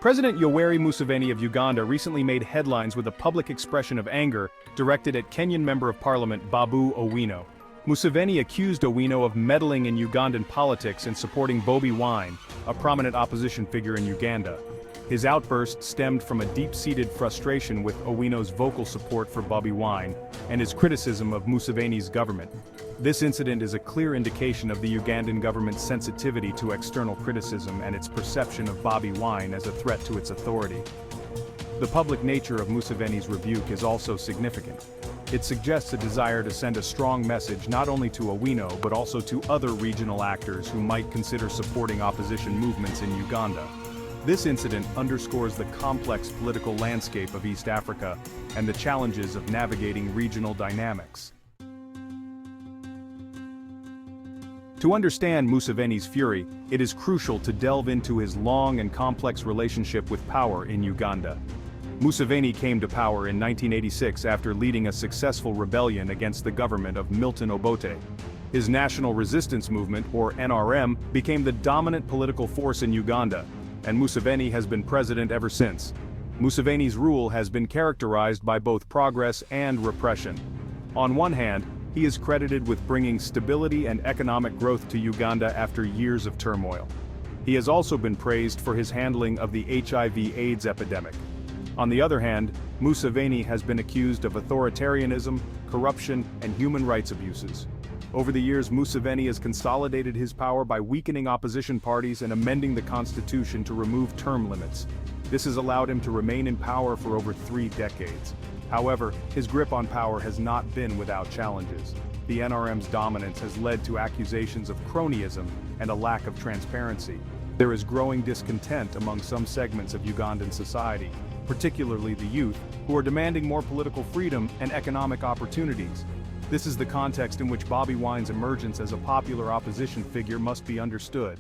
President Yoweri Museveni of Uganda recently made headlines with a public expression of anger directed at Kenyan Member of Parliament Babu Owino. Museveni accused Owino of meddling in Ugandan politics and supporting Bobi Wine, a prominent opposition figure in Uganda. His outburst stemmed from a deep-seated frustration with Owino's vocal support for Bobi Wine and his criticism of Museveni's government. This incident is a clear indication of the Ugandan government's sensitivity to external criticism and its perception of Bobi Wine as a threat to its authority. The public nature of Museveni's rebuke is also significant. It suggests a desire to send a strong message not only to Owino but also to other regional actors who might consider supporting opposition movements in Uganda. This incident underscores the complex political landscape of East Africa and the challenges of navigating regional dynamics. To understand Museveni's fury, it is crucial to delve into his long and complex relationship with power in Uganda. Museveni came to power in 1986 after leading a successful rebellion against the government of Milton Obote. His National Resistance Movement, or NRM, became the dominant political force in Uganda, and Museveni has been president ever since. Museveni's rule has been characterized by both progress and repression. On one hand, he is credited with bringing stability and economic growth to Uganda after years of turmoil. He has also been praised for his handling of the HIV/AIDS epidemic. On the other hand, Museveni has been accused of authoritarianism, corruption, and human rights abuses. Over the years, Museveni has consolidated his power by weakening opposition parties and amending the constitution to remove term limits. This has allowed him to remain in power for over 3 decades. However, his grip on power has not been without challenges. The NRM's dominance has led to accusations of cronyism and a lack of transparency. There is growing discontent among some segments of Ugandan society, particularly the youth, who are demanding more political freedom and economic opportunities. This is the context in which Bobi Wine's emergence as a popular opposition figure must be understood.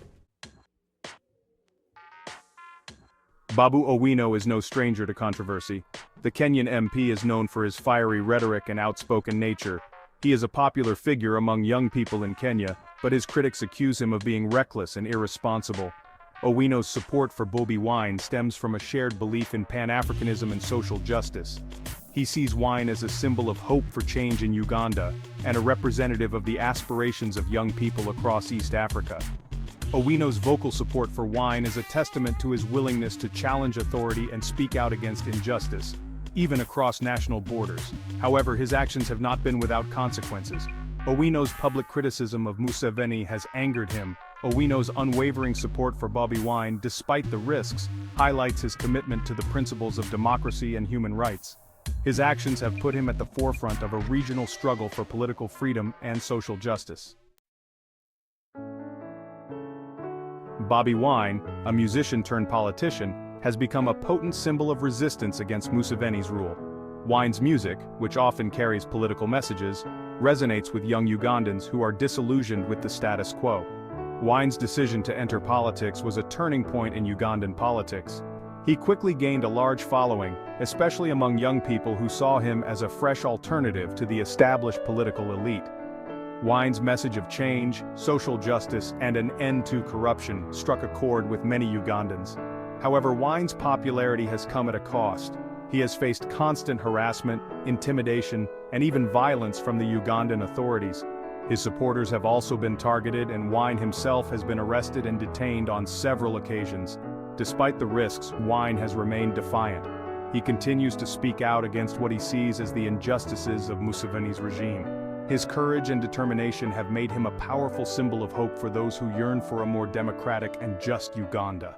Babu Owino is no stranger to controversy. The Kenyan MP is known for his fiery rhetoric and outspoken nature. He is a popular figure among young people in Kenya, but his critics accuse him of being reckless and irresponsible. Owino's support for Bobi Wine stems from a shared belief in Pan-Africanism and social justice. He sees Wine as a symbol of hope for change in Uganda, and a representative of the aspirations of young people across East Africa. Owino's vocal support for Wine is a testament to his willingness to challenge authority and speak out against injustice, even across national borders. However, his actions have not been without consequences. Owino's public criticism of Museveni has angered him. Owino's unwavering support for Bobi Wine, despite the risks, highlights his commitment to the principles of democracy and human rights. His actions have put him at the forefront of a regional struggle for political freedom and social justice. Bobi Wine, a musician turned politician, has become a potent symbol of resistance against Museveni's rule. Wine's music, which often carries political messages, resonates with young Ugandans who are disillusioned with the status quo. Wine's decision to enter politics was a turning point in Ugandan politics. He quickly gained a large following, especially among young people who saw him as a fresh alternative to the established political elite. Wine's message of change, social justice, and an end to corruption struck a chord with many Ugandans. However, Wine's popularity has come at a cost. He has faced constant harassment, intimidation, and even violence from the Ugandan authorities. His supporters have also been targeted, and Wine himself has been arrested and detained on several occasions. Despite the risks, Wine has remained defiant. He continues to speak out against what he sees as the injustices of Museveni's regime. His courage and determination have made him a powerful symbol of hope for those who yearn for a more democratic and just Uganda.